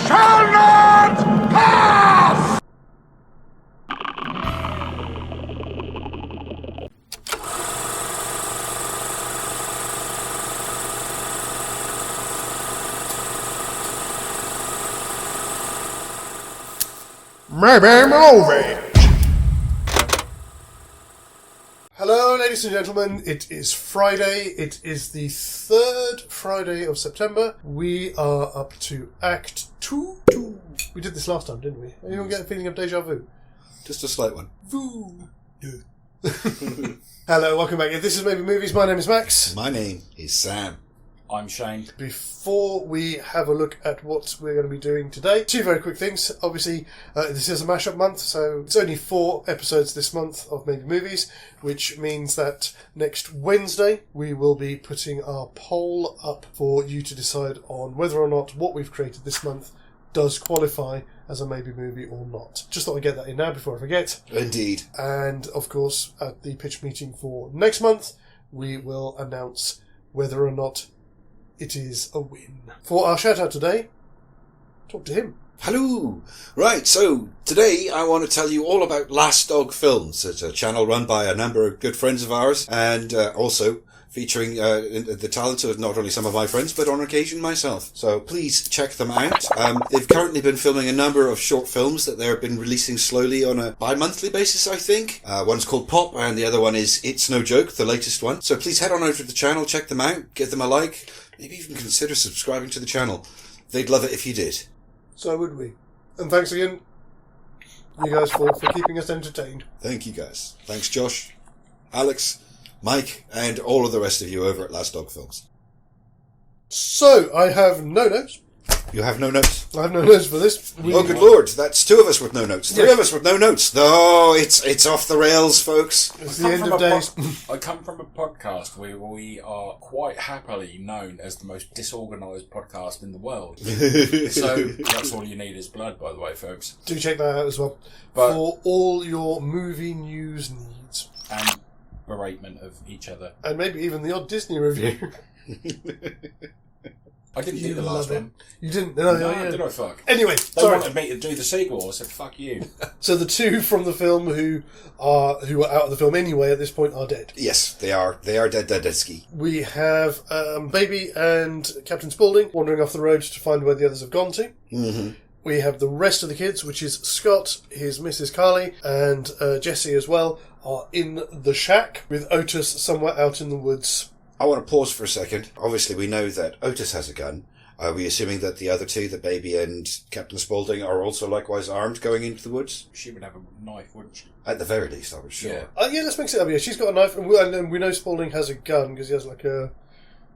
shall not pass! Maybe movie. Hello, ladies and gentlemen. It is Friday. It is the 3rd Friday of September. We are up to Act 2. We did this last time, didn't we? Anyone get a feeling of deja vu? Just a slight one. Vu. Hello, welcome back. This is Maybe Movies. My name is Max. My name is Sam. I'm Shane. Before we have a look at what we're going to be doing today, 2 very quick things. Obviously, this is a mashup month, so it's only 4 episodes this month of Maybe Movies, which means that next Wednesday we will be putting our poll up for you to decide on whether or not what we've created this month does qualify as a Maybe Movie or not. Just thought I'd get that in now before I forget. Indeed. And, of course, at the pitch meeting for next month, we will announce whether or not it is a win. For our shout-out today, talk to him. Hello! Right, so today I want to tell you all about Last Dog Films. It's a channel run by a number of good friends of ours, and also featuring the talents of not only some of my friends, but on occasion myself. So please check them out. They've currently been filming a number of short films that they've been releasing slowly on a bi-monthly basis, I think. One's called Pop, and the other one is It's No Joke, the latest one. So please head on over to the channel, check them out, give them a like, maybe even consider subscribing to the channel. They'd love it if you did. So would we. And thanks again, you guys, for keeping us entertained. Thank you guys. Thanks Josh, Alex, Mike, and all of the rest of you over at Last Dog Films. So, I have no notes. You have no notes? I have no notes for this. Oh, good lord, that's 2 of us with no notes. 3 of us with no notes. Oh, it's off the rails, folks. It's the end of days. I come from a podcast where we are quite happily known as the most disorganised podcast in the world. So, that's all you need is blood, by the way, folks. Do check that out as well. But, for all your movie news needs. And beratement of each other. And maybe even the odd Disney review. I didn't do the last one. You didn't? No, yeah. Did I fuck? Anyway, they wanted me to do the sequel. I said, fuck you. So the 2 from the film who are out of the film anyway at this point are dead. Yes, they are. They are dead ski. We have Baby and Captain Spaulding wandering off the road to find where the others have gone to. Mm-hmm. We have the rest of the kids, which is Scott, his Mrs. Carly, and Jesse as well, are in the shack with Otis somewhere out in the woods. I want to pause for a second. Obviously, we know that Otis has a gun. Are we assuming that the other 2, the Baby and Captain Spaulding, are also likewise armed going into the woods? She would have a knife, wouldn't she? At the very least, I was sure. Yeah, let's mix it up. Yeah, she's got a knife, and we know Spaulding has a gun because he has like a.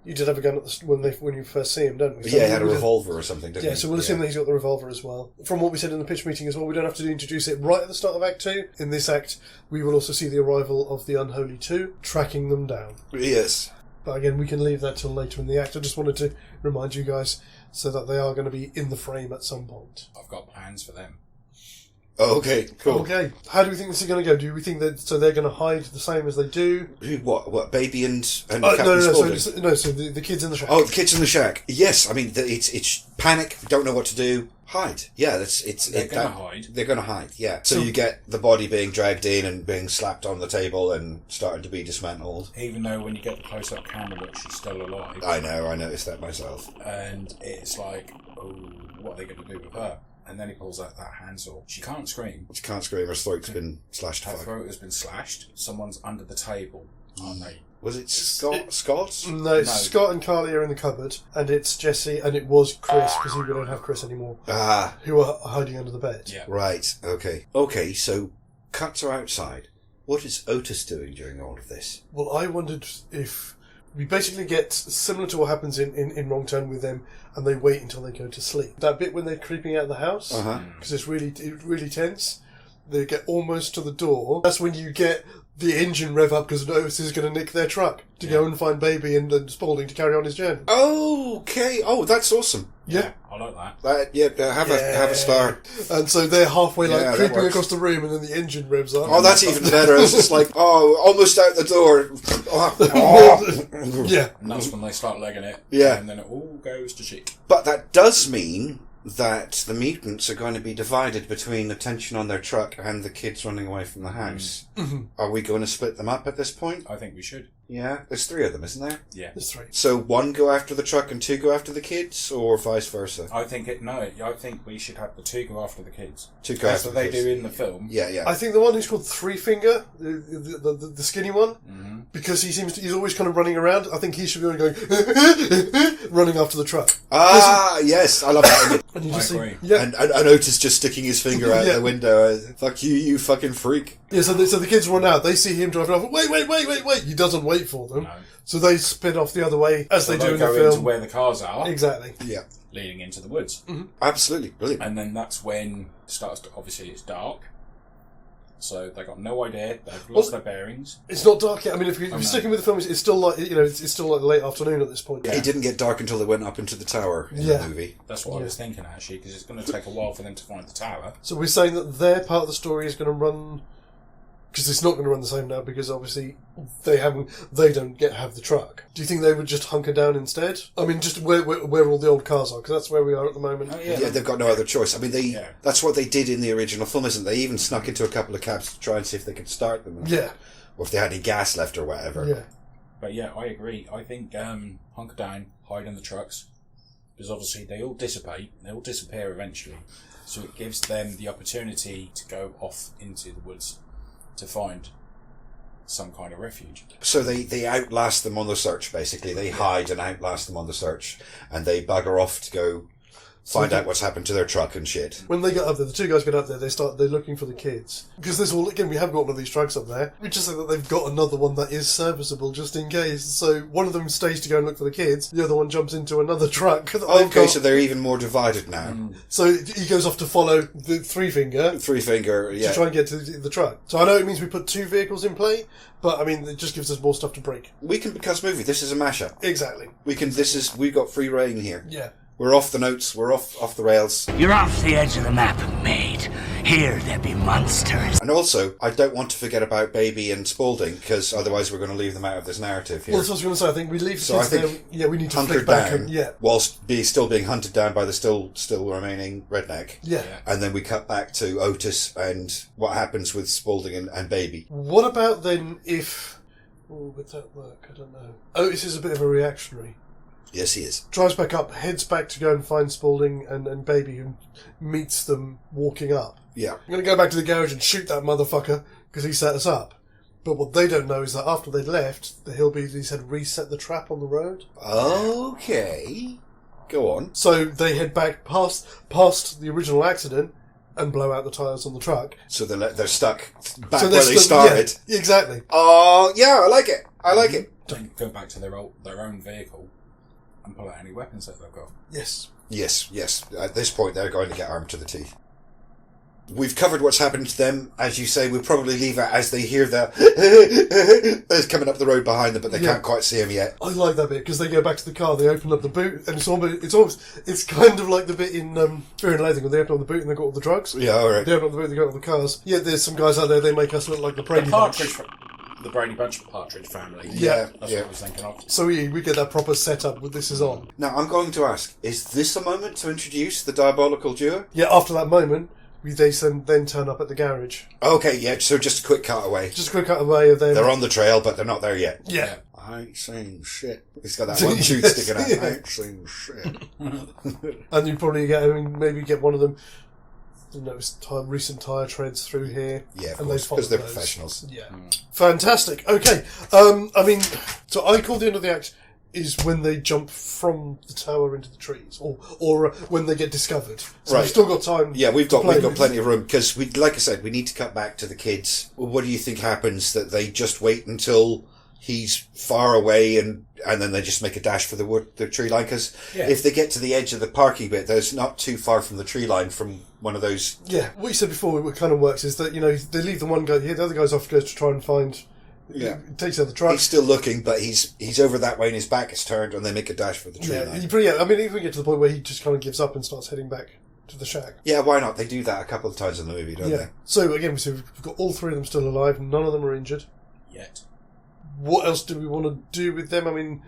You did have a gun at when you first see him, don't we? So yeah, he had a revolver or something, didn't he? Yeah, so we'll assume that he's got the revolver as well. From what we said in the pitch meeting as well, we don't have to introduce it right at the start of Act 2. In this act, we will also see the arrival of the Unholy 2, tracking them down. Yes. But again, we can leave that till later in the act. I just wanted to remind you guys so that they are going to be in the frame at some point. I've got plans for them. Oh, okay, cool. Okay, how do we think this is going to go? Do we think that they're going to hide the same as they do? What, Baby and Captain Spaulding? So the kids in the shack. Oh, the kids in the shack. Yes, I mean it's panic. Don't know what to do. Hide. Yeah, they're going to hide. They're going to hide. Yeah. So you get the body being dragged in and being slapped on the table and starting to be dismantled. Even though when you get the close-up camera look, she's still alive. I know. I noticed that myself. And it's like, oh, what are they going to do with her? And then he pulls out that handsaw. She can't scream. She can't scream. Her throat's been slashed. Her throat has been slashed. Someone's under the table, aren't they? Was it Scott? No, Scott and Carly are in the cupboard, and it's Jesse, and it was Chris, because we don't have Chris anymore, who are hiding under the bed. Yeah. Right, okay. Okay, so cuts are outside. What is Otis doing during all of this? Well, I wondered if we basically get similar to what happens in Wrong Turn with them, and they wait until they go to sleep. That bit when they're creeping out of the house, because it's really tense. They get almost to the door. That's when you get the engine rev up because Otis is going to nick their truck to go and find Baby and Spaulding to carry on his journey. Okay. Oh, that's awesome. Yeah. I like that. Have a star. And so they're halfway creeping works. across the room, and then the engine revs up. Oh, that's even better. It's just like, almost out the door. Yeah. And that's when they start legging it. Yeah. And then it all goes to shit. But that does mean that the mutants are going to be divided between attention on their truck and the kids running away from the house. Mm-hmm. Are we going to split them up at this point? I think we should. Yeah, there's 3 of them, isn't there? Yeah. There's 3. So 1 go after the truck and 2 go after the kids, or vice versa? I think we should have the 2 go after the kids. 2 go That's after what the they kids. do in the film. Yeah. I think the one who's called Three Finger, the skinny one, because he's always kind of running around. I think he should be going running after the truck. Yes, I love that. And you I just agree. see, yeah, And Otis just sticking his finger out the window. Fuck you, you fucking freak. yeah. So the kids run out. They see him driving off. Wait! He doesn't wait for them. No. So they spit off the other way as they do in the go film. into where the cars are, Exactly. Yeah, leading into the woods. absolutely brilliant. And then that's when it starts to, obviously it's dark. So they got no idea. They've lost their bearings. It's not dark yet. I mean, if you're sticking with the film, it's still like it's still like late afternoon at this point. It didn't get dark until they went up into the tower in the movie. That's what I was thinking actually, because it's going to take a while for them to find the tower. So we're saying that their part of the story is going to run, because it's not going to run the same now, because obviously they don't have the truck. Do you think they would just hunker down instead? I mean, just where all the old cars are, because that's where we are at the moment. Oh, yeah. Yeah, they've got no other choice. I mean, that's what they did in the original film, isn't it? They even snuck into a couple of cabs to try and see if they could start them. Yeah. Or if they had any gas left or whatever. Yeah. But yeah, I agree. I think hunker down, hide in the trucks, because obviously they all dissipate. They all disappear eventually. So it gives them the opportunity to go off into the woods to find some kind of refuge. So they outlast them on the search, basically. They hide and outlast them on the search. And they bugger off to go find out what's happened to their truck and shit. When they get up there, the 2 guys get up there, they're looking for the kids. Because we have got one of these trucks up there. We just say that they've got another one that is serviceable just in case. So one of them stays to go and look for the kids, the other one jumps into another truck. So they're even more divided now. So he goes off to follow the Three Finger. Three Finger, yeah. To try and get to the truck. So I know it means we put 2 vehicles in play, but I mean, it just gives us more stuff to break. We can, because movie, this is a mashup. Exactly. We've got free reign here. Yeah. We're off the notes, we're off the rails. You're off the edge of the map, mate. Here there be monsters. And also, I don't want to forget about Baby and Spaulding, because otherwise we're going to leave them out of this narrative here. Well, that's what I was going to say. I think we leave the kids there. Yeah, we need to hunkered flick back down, and whilst still being hunted down by the still remaining redneck. Yeah. And then we cut back to Otis and what happens with Spaulding and Baby. What about then if... Oh, would that work? I don't know. Otis is a bit of a reactionary. Yes, he is. Drives back up, heads back to go and find Spaulding and Baby, who meets them walking up. Yeah. I'm going to go back to the garage and shoot that motherfucker because he set us up. But what they don't know is that after they'd left, the Hillbillies had reset the trap on the road. Okay. Go on. So they head back past the original accident and blow out the tyres on the truck. So they're stuck back So where they started. Yeah, exactly. Oh, yeah, I like it. I like it. Don't go back to their own vehicle and pull out any weapons that they've got. Yes. Yes. At this point, they're going to get armed to the teeth. We've covered what's happened to them. As you say, we'll probably leave it as they hear the coming up the road behind them, but they can't quite see them yet. I like that bit because they go back to the car, they open up the boot, and it's kind of like the bit in Fear and Loathing when they open up the boot and they've got all the drugs. Yeah, all right. They open up the boot, they got all the cars. Yeah, there's some guys out there, they make us look like the Brady Bunch. The Brady Bunch Partridge family. Yeah. That's what I was thinking of. So we get that proper setup with this is on. Now, I'm going to ask, is this a moment to introduce the diabolical duo? Yeah, after that moment, they then turn up at the garage. Okay, yeah, so just a quick cutaway. Just a quick cutaway of them. They're on the trail, but they're not there yet. Yeah. I ain't seen shit. He's got that one tooth sticking out. I ain't seen shit. And you probably maybe get one of them You notice recent tyre treads through here. Yeah, of and course, followed because they're those. professionals. Yeah. Fantastic. Okay. So I call the end of the act is when they jump from the tower into the trees, or when they get discovered. So Right. we've still got time. Yeah, we've got play with. plenty of room because like I said, we need to cut back to the kids. What do you think happens? That they just wait until he's far away and then they just make a dash for the tree line? Because if they get to the edge of the parking bit, there's not too far from the tree line from one of those. Yeah, what you said before, what kind of works is that they leave the one guy here, the other guy's off to go to try and find. Yeah, takes out the truck. He's still looking, but he's over that way and his back is turned, and they make a dash for the tree line. I mean, if we get to the point where he just kind of gives up and starts heading back to the shack. Yeah, why not? They do that a couple of times in the movie, don't they? So again, we've got all three of them still alive. None of them are injured. Yet. What else do we want to do with them? I mean,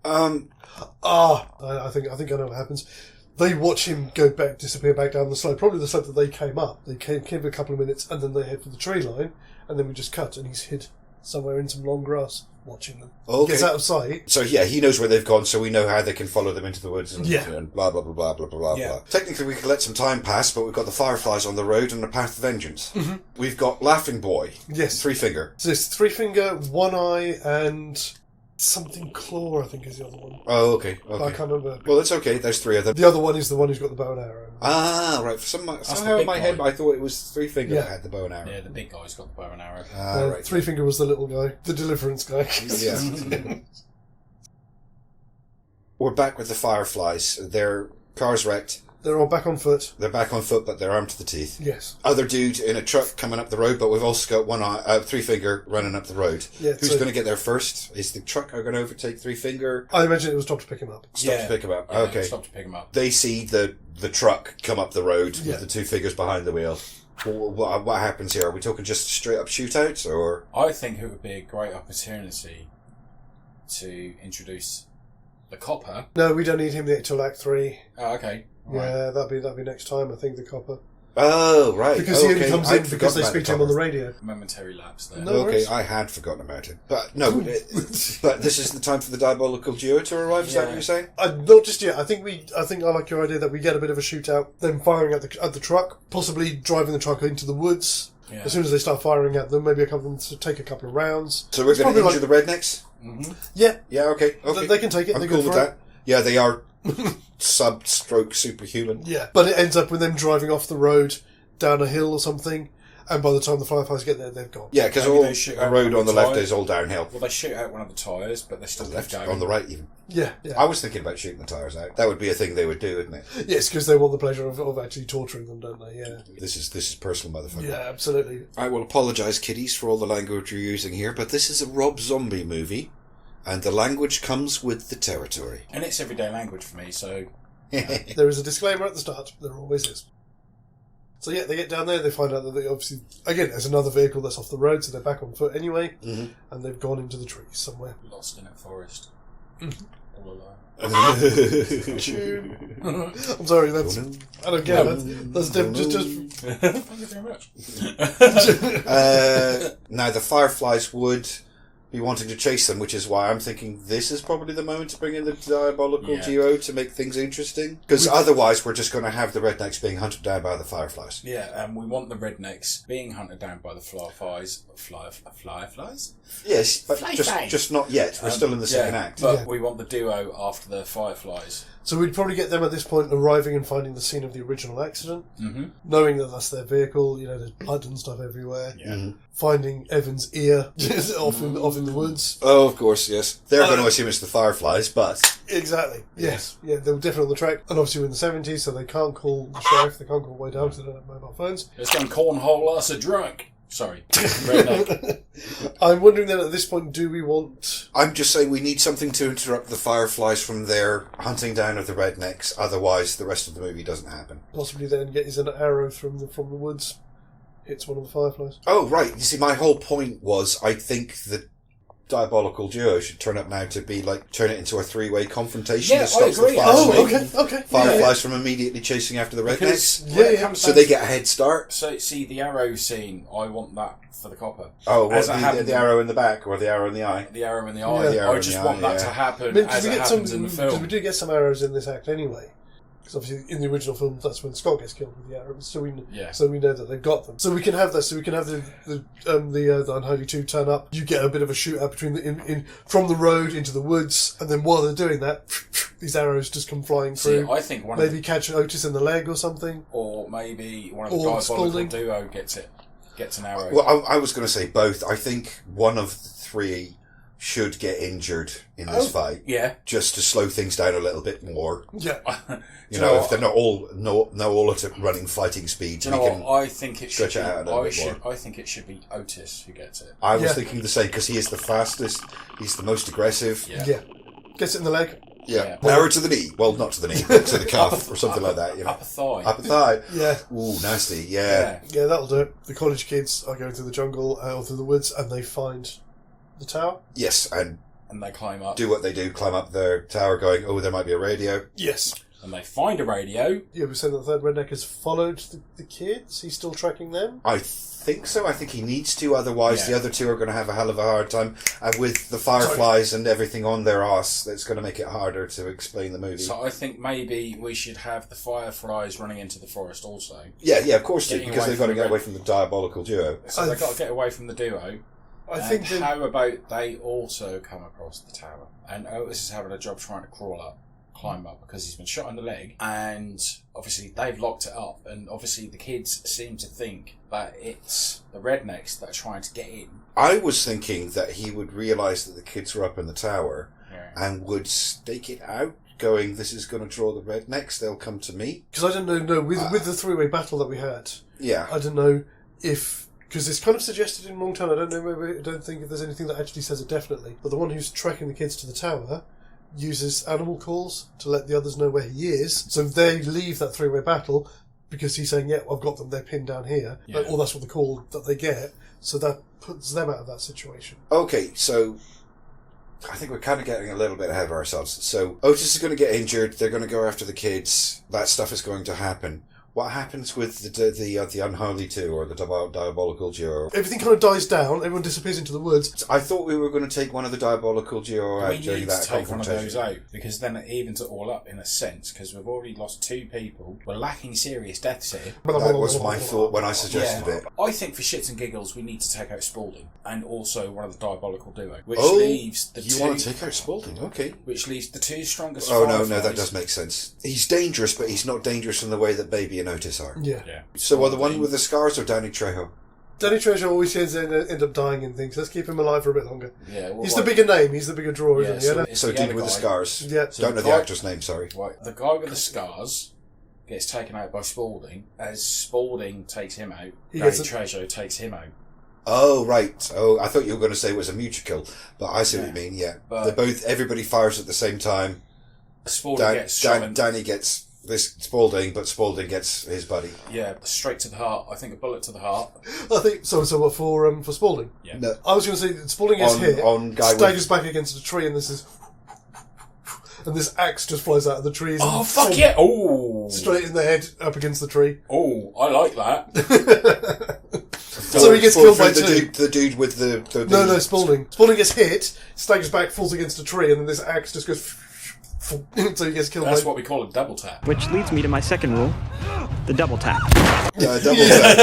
I think I know what happens. They watch him disappear back down the slope. Probably the slope that they came up. They came for a couple of minutes, and then they head for the tree line, and then we just cut, and he's hid somewhere in some long grass, watching them. Okay. Gets out of sight. So yeah, he knows where they've gone, so we know how they can follow them into the woods and blah blah blah blah blah blah blah. Technically, we could let some time pass, but we've got the Fireflies on the road and a path of vengeance. Mm-hmm. We've got Laughing Boy. Yes. Three Finger. So it's Three Finger, One Eye, and something Claw, I think is the other one. Oh, okay. But I can't remember. Well, it's okay. There's three of them. The other one is the one who's got the bow and arrow. Ah, right. Somehow in my head, I thought it was Three Finger that had the bow and arrow. Yeah, the big guy's got the bow and arrow. Right. Three Finger was the little guy, the Deliverance guy. Yeah. We're back with the Fireflies. Their car's wrecked. They're all back on foot. They're back on foot, but they're armed to the teeth. Yes. Other dude in a truck coming up the road, but we've also got Three Finger running up the road. Yeah, Who's going to get there first? Is the truck going to overtake Three Finger? I imagine it was stopped to pick him up. Stop to pick him up. Yeah, Okay. Stop to pick him up. They see the truck come up the road with the two figures behind the wheel. What happens here? Are we talking just straight up shootouts, or? I think it would be a great opportunity to introduce the copper. No, we don't need him yet till Act 3. Oh, okay. Yeah, that'd be next time, I think, the copper. Oh, right. Because he only comes in because they speak to him on the radio. Momentary lapse there. No Okay, worries. I had forgotten about it. But no, but this is the time for the diabolical duo to arrive, is that what you're saying? Not just yet. I think I like your idea that we get a bit of a shootout, them firing at the truck, possibly driving the truck into the woods. Yeah. As soon as they start firing at them, maybe a couple of them to take a couple of rounds. So we're going to injure the rednecks? Mm-hmm. Yeah. Yeah, okay. They can take it. I'm They're cool good with for that. Yeah, they are sub-stroke superhuman. Yeah. But it ends up with them driving off the road down a hill or something, and by the time the Fireflies get there, they've gone. Yeah, because a road on the left is all downhill. Well, they shoot out one of the tyres, but they still left going. on the right even. Yeah. I was thinking about shooting the tyres out. That would be a thing they would do, wouldn't it? Yes, because they want the pleasure of actually torturing them, don't they? Yeah. This is personal, motherfucker. Yeah, absolutely. I will apologise, kiddies, for all the language you're using here, but this is a Rob Zombie movie, and the language comes with the territory. And it's everyday language for me, so... There is a disclaimer at the start. There always is. So yeah, they get down there, they find out that they obviously... Again, there's another vehicle that's off the road, so they're back on foot anyway, and they've gone into the trees somewhere. Lost in a forest. All alone. I'm sorry, that's... I don't get it. That's just... Thank you very much. Now, the Fireflies would be wanting to chase them, which is why I'm thinking this is probably the moment to bring in the diabolical duo to make things interesting. Because otherwise we're just going to have the rednecks being hunted down by the Fireflies. Yeah, and we want the rednecks being hunted down by the Fireflies. Fireflies? Yes, but just not yet. We're still in the second act. But we want the duo after the Fireflies. So we'd probably get them at this point arriving and finding the scene of the original accident, knowing that that's their vehicle. You know, there's blood and stuff everywhere. Yeah. Finding Evan's ear off in the woods. Oh, of course, yes. They're going to assume it's the Fireflies, but... Exactly, yes. Yeah, they were definitely on the track. And obviously we're in the 70s, so they can't call the sheriff, they can't call way down because they don't have mobile phones. Let's go and cornhole us a drunk. Sorry. Redneck. I'm wondering then at this point, do we want... I'm just saying we need something to interrupt the Fireflies from their hunting down of the rednecks, otherwise the rest of the movie doesn't happen. Possibly then get an arrow from the woods, hits one of the Fireflies. Oh, right. You see, my whole point was I think the diabolical duo should turn up now to be turn it into a three-way confrontation. Yeah, that stops I agree. The okay. Fireflies from immediately chasing after the rednecks. So So they get a head start. So, see, the arrow scene, I want that for the copper. Oh, what, the arrow in the back or the arrow in the eye? The arrow in the eye. The arrow I in just the want eye, that to happen I mean, as it happens in the film. Because we do get some arrows in this act anyway. Because obviously in the original film, that's when Scott gets killed with the arrows. So we Yeah. so we know that they've got them. So we can have that. So we can have the Unholy Two turn up. You get a bit of a shootout between from the road into the woods, and then while they're doing that, these arrows just come flying through. See, I think maybe catch Otis in the leg or something, or maybe one of the Or diabolical Spaulding. duo gets an arrow. Well, I was going to say both. I think one of the three should get injured in this fight, Yeah. just to slow things down a little bit more. yeah. You know, if they're not all at running fighting speed, Do you know we can. what? I think it should stretch be. it out a little bit more. I think it should be Otis who gets it. I was Yeah. thinking the same because he is the fastest. He's the most aggressive. Yeah. Gets it in the leg. Yeah. Yeah. Arrow to the knee. Well, not to the knee, but to the calf or something like that. You know, Upper thigh. upper thigh. Yeah. Ooh, nasty. Yeah. Yeah, that'll do it. The college kids are going through the jungle or through the woods, and they find the tower. Yes, and And they climb up. do what they do, climb up their tower, going, oh, there might be a radio. Yes. And they find a radio. Yeah, we said that the third redneck has followed the kids. He's still tracking them. I think so. I think he needs to, otherwise Yeah. the other two are going to have a hell of a hard time. And with the fireflies and everything on their arse, that's going to make it harder to explain the movie. So I think maybe we should have the fireflies running into the forest also. Yeah, of course, Getting because away they've got to from get the away from the diabolical duo. So they've got to get away from the duo. I think that how about they also come across the tower? And Otis is having a job trying to climb up, because he's been shot in the leg, and obviously they've locked it up, and obviously the kids seem to think that it's the rednecks that are trying to get in. I was thinking that he would realise that the kids were up in the tower Yeah. and would stake it out, going, this is going to draw the rednecks, they'll come to me. because I don't know with the three-way battle that we had, Yeah. I don't know if because it's kind of suggested in Long Town. I don't know. Maybe I don't think if there's anything that actually says it definitely. But the one who's tracking the kids to the tower uses animal calls to let the others know where he is. So they leave that three-way battle because he's saying, "Yeah, I've got them. They're pinned down here." Yeah. Or that's what the call that they get. So that puts them out of that situation. Okay, so I think we're kind of getting a little bit ahead of ourselves. So Otis is going to get injured. They're going to go after the kids. That stuff is going to happen. What happens with the unholy two or the diabolical duo? Everything kind of dies down. Everyone disappears into the woods. I thought we were going to take one of the diabolical duo out We during need that to take one of those confrontation. out, because then it evens it all up in a sense, because we've already lost 2 people. We're lacking serious deaths here. That was my thought when I suggested it. I think for shits and giggles we need to take out Spaulding, and also one of the diabolical duo, which Oh, leaves the you two. want to take out Spaulding? Okay. Which leaves the 2 strongest. Oh, no, fireflies. that does make sense. He's dangerous, but he's not dangerous in the way that Baby and Otis are. Yeah. Yeah. So are the one with the scars or Danny Trejo? Danny Trejo always end up dying in things. Let's keep him alive for a bit longer. Yeah, well, He's the bigger name. He's the bigger draw, Yeah, isn't he? I don't- it's So the dude other with the guy. scars. Yeah. So Don't know the guy- actor's name, sorry. Right, the guy with the scars gets taken out by Spaulding. As Spaulding takes him out, He Danny gets a- Trejo takes him out. Oh, right. Oh, I thought you were going to say it was a musical, but I see what you mean, yeah. But- Everybody fires at the same time. Spaulding gets shot in, Danny gets this Spaulding, but Spaulding gets his buddy. yeah, straight to the heart. I think a bullet to the heart. I think so. So what for Spaulding? Yeah. No, I was going to say that Spaulding is hit, on guy staggers back against a tree, and this axe just flies out of the trees. Oh and fuck yeah! Oh, Straight in the head, up against the tree. oh, I like that. So he gets killed by two. The dude with the No, Spaulding. Spaulding gets hit, staggers back, falls against a tree, and then this axe just goes. So he gets killed That's by. what we call a double tap. Which leads me to my second rule, the double tap. Yeah, double tap.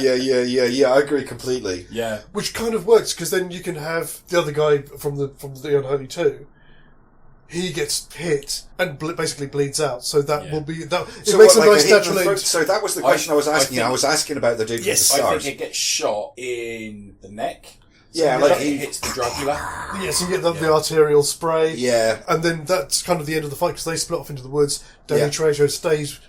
Yeah. I agree completely. Yeah, Which kind of works because then you can have the other guy from the Unholy Two. He gets hit and basically bleeds out. So that will be that. It makes a nice natural end. So that was the question I was asking. I was asking about the dude Yes. with the I scars. think it gets shot in the neck. Yeah, So like it he. hits the jugular. Yes, you get the arterial spray. Yeah. And then that's kind of the end of the fight because they split off into the woods. Danny Yeah. Trejo stays,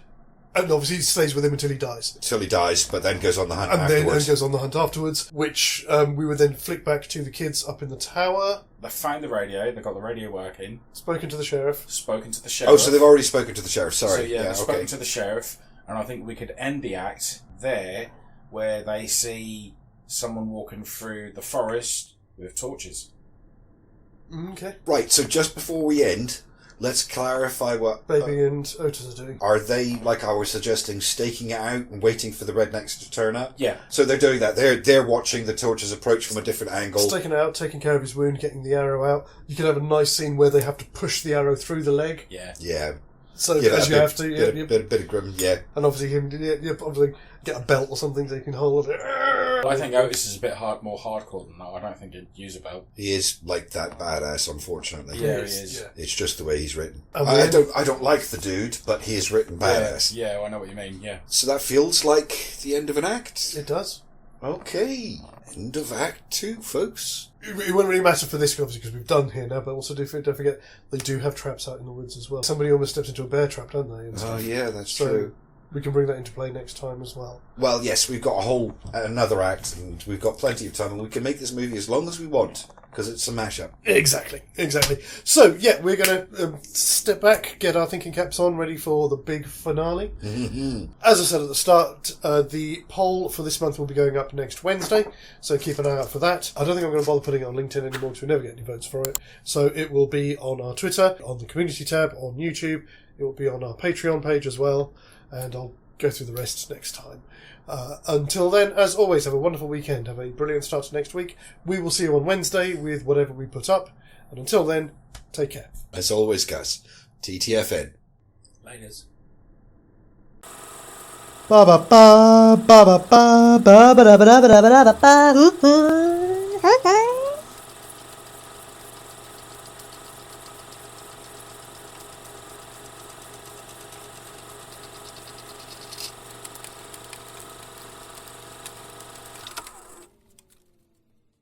and obviously he stays with him until he dies. Till he dies, but then goes on the hunt And then afterwards. goes on the hunt afterwards, which we would then flick back to the kids up in the tower, They found the radio. They got the radio working. spoken to the sheriff. Spoken to the sheriff. Oh, so they've already spoken to the sheriff. So Sorry. yeah, they've spoken okay. to the sheriff, and I think we could end the act there, where they see someone walking through the forest with torches. Okay. Right. So just before we end, let's clarify what Baby and Otis are doing. are they, like I was suggesting, staking it out and waiting for the rednecks to turn up? Yeah. So they're doing that. They're watching the torches approach from a different angle. Staking it out, taking care of his wound, getting the arrow out. You can have a nice scene where they have to push the arrow through the leg. Yeah. Yeah. So Yeah, as you have to, bit of grim, yeah. and obviously him, obviously get a belt or something so you can hold it. I think Otis is a bit more hardcore than that. I don't think he'd use a belt. He is like that badass, unfortunately. Yeah, he is. Yeah. It's just the way he's written. And I don't like the dude, but he is written badass. Yeah, I know what you mean. Yeah. So that feels like the end of an act. It does. Okay, end of Act 2, folks. It wouldn't really matter for this, obviously, because we've done here now, but also don't forget, they do have traps out in the woods as well. Somebody almost steps into a bear trap, don't they? Oh, yeah, that's so true. We can bring that into play next time as well. Well, yes, we've got another act, and we've got plenty of time, and we can make this movie as long as we want, because it's a mashup. Exactly. So, yeah, we're going to step back, get our thinking caps on, ready for the big finale. Mm-hmm. As I said at the start, the poll for this month will be going up next Wednesday, so keep an eye out for that. I don't think I'm going to bother putting it on LinkedIn anymore because we never get any votes for it. So it will be on our Twitter, on the community tab, on YouTube. It will be on our Patreon page as well, and I'll go through the rest next time. Until then, as always, have a wonderful weekend. Have a brilliant start to next week. We will see you on Wednesday with whatever we put up. And until then, take care. As always, Gus, TTFN. Laters. Ba ba ba ba ba ba ba ba ba ba ba ba ba ba.